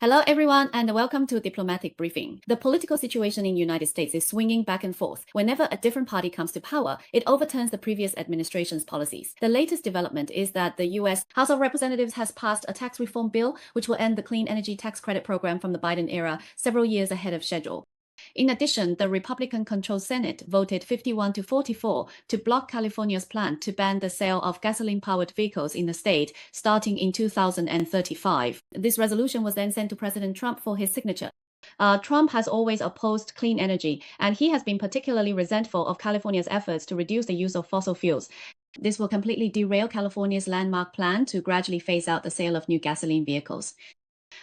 Hello, everyone, and welcome to Diplomatic Briefing. The political situation in the United States is swinging back and forth. Whenever a different party comes to power, it overturns the previous administration's policies. The latest development is that the U.S. House of Representatives has passed a tax reform bill which will end the clean energy tax credit program from the Biden era several years ahead of schedule. In addition, the Republican-controlled Senate voted 51-44 to block California's plan to ban the sale of gasoline-powered vehicles in the state starting in 2035. This resolution was then sent to President Trump for his signature. Trump has always opposed clean energy, and he has been particularly resentful of California's efforts to reduce the use of fossil fuels. This will completely derail California's landmark plan to gradually phase out the sale of new gasoline vehicles.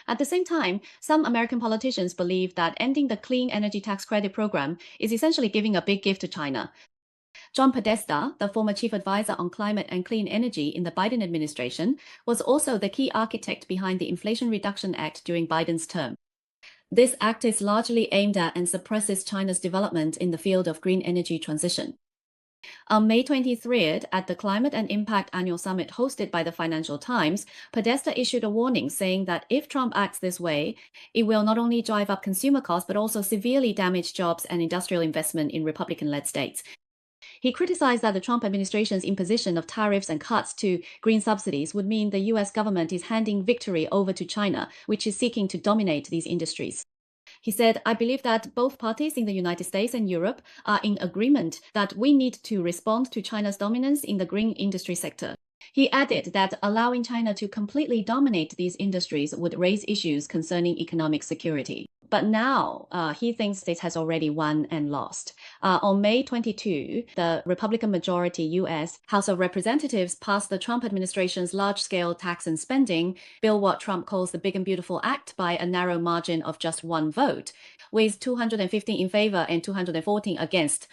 At the same time, some American politicians believe that ending the clean energy tax credit program is essentially giving a big gift to China. John Podesta, the former chief advisor on climate and clean energy in the Biden administration, was also the key architect behind the Inflation Reduction Act during Biden's term. This act is largely aimed at and suppresses China's development in the field of green energy transition. On May 23rd, at the Climate and Impact Annual Summit hosted by the Financial Times, Podesta issued a warning saying that if Trump acts this way, it will not only drive up consumer costs but also severely damage jobs and industrial investment in Republican-led states. He criticized that the Trump administration's imposition of tariffs and cuts to green subsidies would mean the U.S. government is handing victory over to China, which is seeking to dominate these industries. He said, "I believe that both parties in the United States and Europe are in agreement that we need to respond to China's dominance in the green industry sector." He added that allowing China to completely dominate these industries would raise issues concerning economic security. But now he thinks this has already won and lost. On May 22, the Republican-majority U.S. House of Representatives passed the Trump administration's large-scale tax and spending bill, what Trump calls the Big and Beautiful Act, by a narrow margin of just one vote, with 215 in favor and 214 against.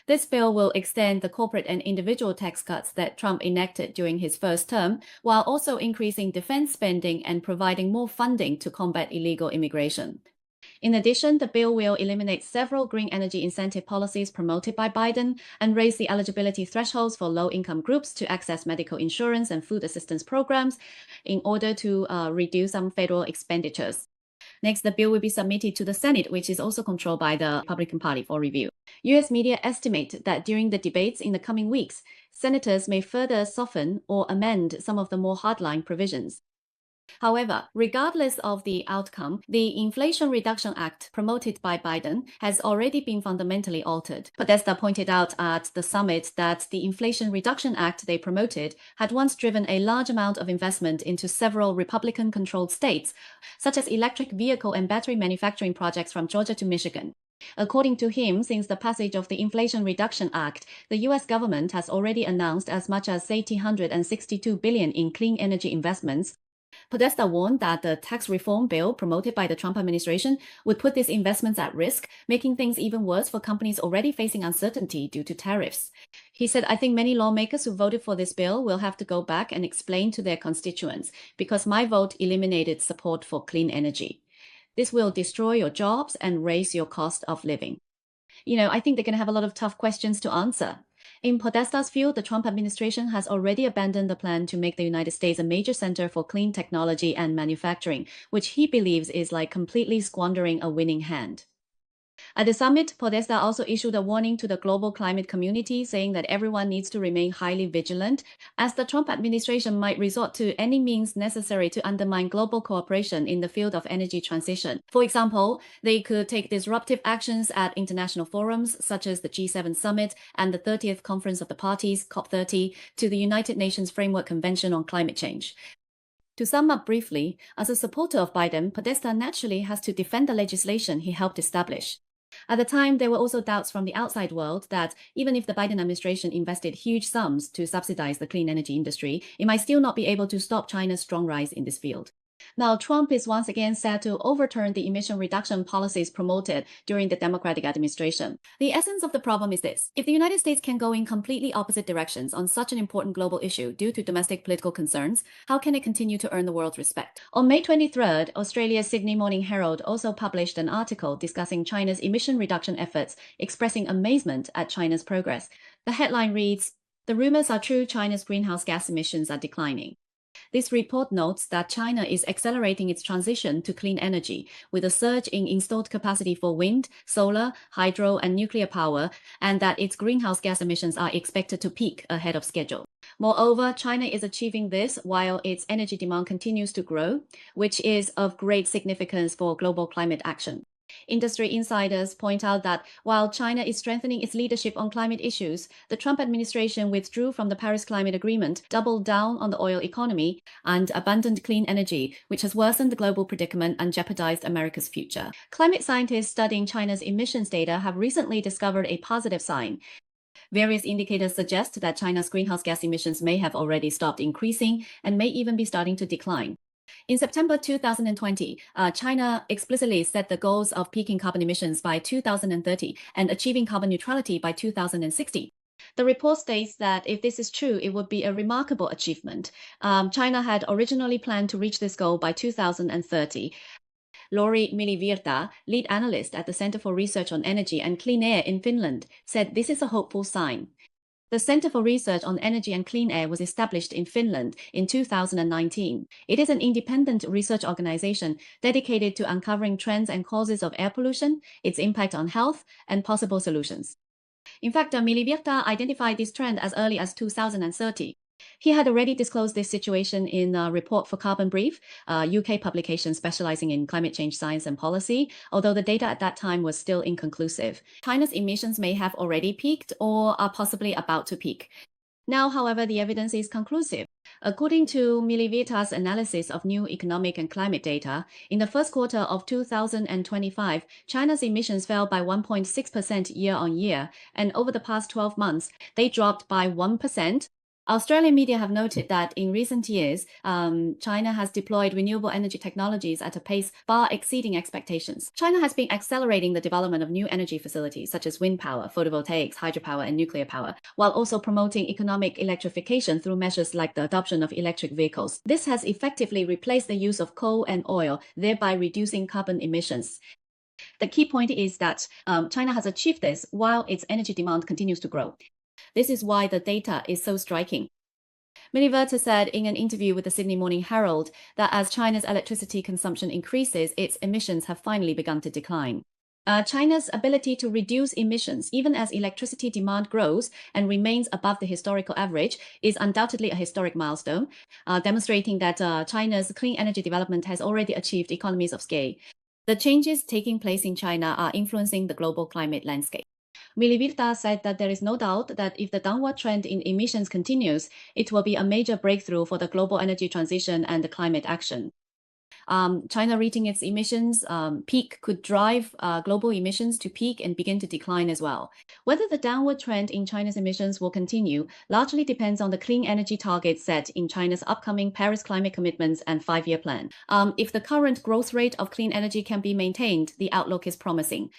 This bill will extend the corporate and individual tax cuts that Trump enacted during his first term, while also increasing defense spending and providing more funding to combat illegal immigration. In addition, the bill will eliminate several green energy incentive policies promoted by Biden and raise the eligibility thresholds for low-income groups to access medical insurance and food assistance programs in order to reduce some federal expenditures. Next, the bill will be submitted to the Senate, which is also controlled by the Republican Party, for review. U.S. media estimate that during the debates in the coming weeks, senators may further soften or amend some of the more hardline provisions. However, regardless of the outcome, the Inflation Reduction Act promoted by Biden has already been fundamentally altered. Podesta pointed out at the summit that the Inflation Reduction Act they promoted had once driven a large amount of investment into several Republican-controlled states, such as electric vehicle and battery manufacturing projects from Georgia to Michigan. According to him, since the passage of the Inflation Reduction Act, the U.S. government has already announced as much as $862 billion in clean energy investments. Podesta warned that the tax reform bill promoted by the Trump administration would put these investments at risk, making things even worse for companies already facing uncertainty due to tariffs. He said, "I think many lawmakers who voted for this bill will have to go back and explain to their constituents, because my vote eliminated support for clean energy. This will destroy your jobs and raise your cost of living." I think they're going to have a lot of tough questions to answer. In Podesta's view, the Trump administration has already abandoned the plan to make the United States a major center for clean technology and manufacturing, which he believes is like completely squandering a winning hand. At the summit, Podesta also issued a warning to the global climate community, saying that everyone needs to remain highly vigilant, as the Trump administration might resort to any means necessary to undermine global cooperation in the field of energy transition. For example, they could take disruptive actions at international forums such as the G7 summit and the 30th Conference of the Parties, COP30, to the United Nations Framework Convention on Climate Change. To sum up briefly, as a supporter of Biden, Podesta naturally has to defend the legislation he helped establish. At the time, there were also doubts from the outside world that even if the Biden administration invested huge sums to subsidize the clean energy industry, it might still not be able to stop China's strong rise in this field. Now, Trump is once again set to overturn the emission reduction policies promoted during the Democratic administration. The essence of the problem is this: if the United States can go in completely opposite directions on such an important global issue due to domestic political concerns, how can it continue to earn the world's respect? On May 23rd, Australia's Sydney Morning Herald also published an article discussing China's emission reduction efforts, expressing amazement at China's progress. The headline reads, "The rumors are true, China's greenhouse gas emissions are declining." This report notes that China is accelerating its transition to clean energy, with a surge in installed capacity for wind, solar, hydro, and nuclear power, and that its greenhouse gas emissions are expected to peak ahead of schedule. Moreover, China is achieving this while its energy demand continues to grow, which is of great significance for global climate action. Industry insiders point out that while China is strengthening its leadership on climate issues, the Trump administration withdrew from the Paris Climate Agreement, doubled down on the oil economy, and abandoned clean energy, which has worsened the global predicament and jeopardized America's future. Climate scientists studying China's emissions data have recently discovered a positive sign. Various indicators suggest that China's greenhouse gas emissions may have already stopped increasing and may even be starting to decline. In September 2020, China explicitly set the goals of peaking carbon emissions by 2030 and achieving carbon neutrality by 2060. The report states that if this is true, it would be a remarkable achievement. China had originally planned to reach this goal by 2030. Lauri Milivirta, lead analyst at the Center for Research on Energy and Clean Air in Finland, said this is a hopeful sign. The Center for Research on Energy and Clean Air was established in Finland in 2019. It is an independent research organization dedicated to uncovering trends and causes of air pollution, its impact on health, and possible solutions. In fact, Milivirta identified this trend as early as 2030. He had already disclosed this situation in a report for Carbon Brief, a UK publication specializing in climate change science and policy, although the data at that time was still inconclusive. China's emissions may have already peaked or are possibly about to peak. Now, however, the evidence is conclusive. According to Milivirta's analysis of new economic and climate data, in the first quarter of 2025, China's emissions fell by 1.6% year on year, and over the past 12 months, they dropped by 1%. Australian media have noted that in recent years, China has deployed renewable energy technologies at a pace far exceeding expectations. China has been accelerating the development of new energy facilities such as wind power, photovoltaics, hydropower, and nuclear power, while also promoting economic electrification through measures like the adoption of electric vehicles. This has effectively replaced the use of coal and oil, thereby reducing carbon emissions. The key point is that China has achieved this while its energy demand continues to grow. This is why the data is so striking. Milivirta said in an interview with the Sydney Morning Herald that as China's electricity consumption increases, its emissions have finally begun to decline. China's ability to reduce emissions, even as electricity demand grows and remains above the historical average, is undoubtedly a historic milestone, demonstrating that China's clean energy development has already achieved economies of scale. The changes taking place in China are influencing the global climate landscape. Milivirta said that there is no doubt that if the downward trend in emissions continues, it will be a major breakthrough for the global energy transition and the climate action. China reaching its emissions peak could drive global emissions to peak and begin to decline as well. Whether the downward trend in China's emissions will continue largely depends on the clean energy targets set in China's upcoming Paris climate commitments and 5-year plan. If the current growth rate of clean energy can be maintained, the outlook is promising.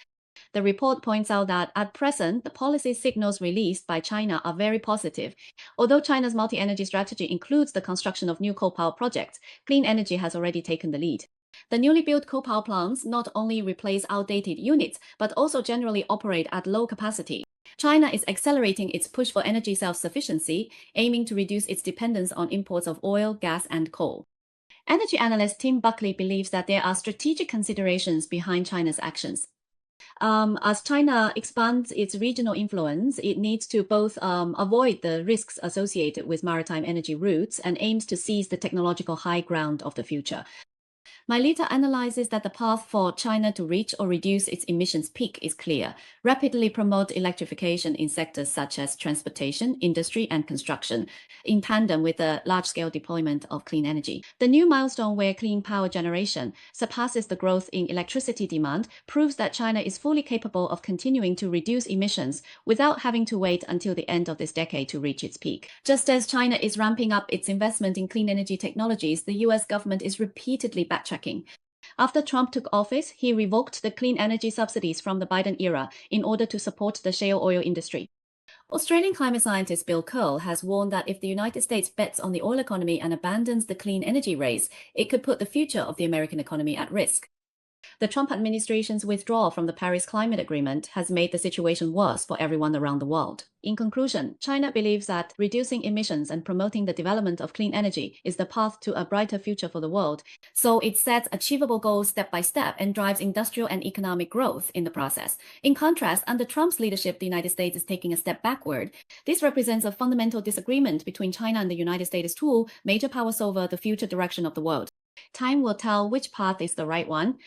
The report points out that at present, the policy signals released by China are very positive. Although China's multi-energy strategy includes the construction of new coal power projects, clean energy has already taken the lead. The newly built coal power plants not only replace outdated units, but also generally operate at low capacity. China is accelerating its push for energy self-sufficiency, aiming to reduce its dependence on imports of oil, gas, and coal. Energy analyst Tim Buckley believes that there are strategic considerations behind China's actions. As China expands its regional influence, it needs to both avoid the risks associated with maritime energy routes and aims to seize the technological high ground of the future. Milivirta analyzes that the path for China to reach or reduce its emissions peak is clear. Rapidly promote electrification in sectors such as transportation, industry, and construction, in tandem with the large-scale deployment of clean energy. The new milestone where clean power generation surpasses the growth in electricity demand proves that China is fully capable of continuing to reduce emissions without having to wait until the end of this decade to reach its peak. Just as China is ramping up its investment in clean energy technologies, the US government is repeatedly backtracking. After Trump took office, he revoked the clean energy subsidies from the Biden era in order to support the shale oil industry. Australian climate scientist Bill Curl has warned that if the United States bets on the oil economy and abandons the clean energy race, it could put the future of the American economy at risk. The Trump administration's withdrawal from the Paris Climate Agreement has made the situation worse for everyone around the world. In conclusion, China believes that reducing emissions and promoting the development of clean energy is the path to a brighter future for the world, so it sets achievable goals step by step and drives industrial and economic growth in the process. In contrast, under Trump's leadership, the United States is taking a step backward. This represents a fundamental disagreement between China and the United States, two major powers over the future direction of the world. Time will tell which path is the right one.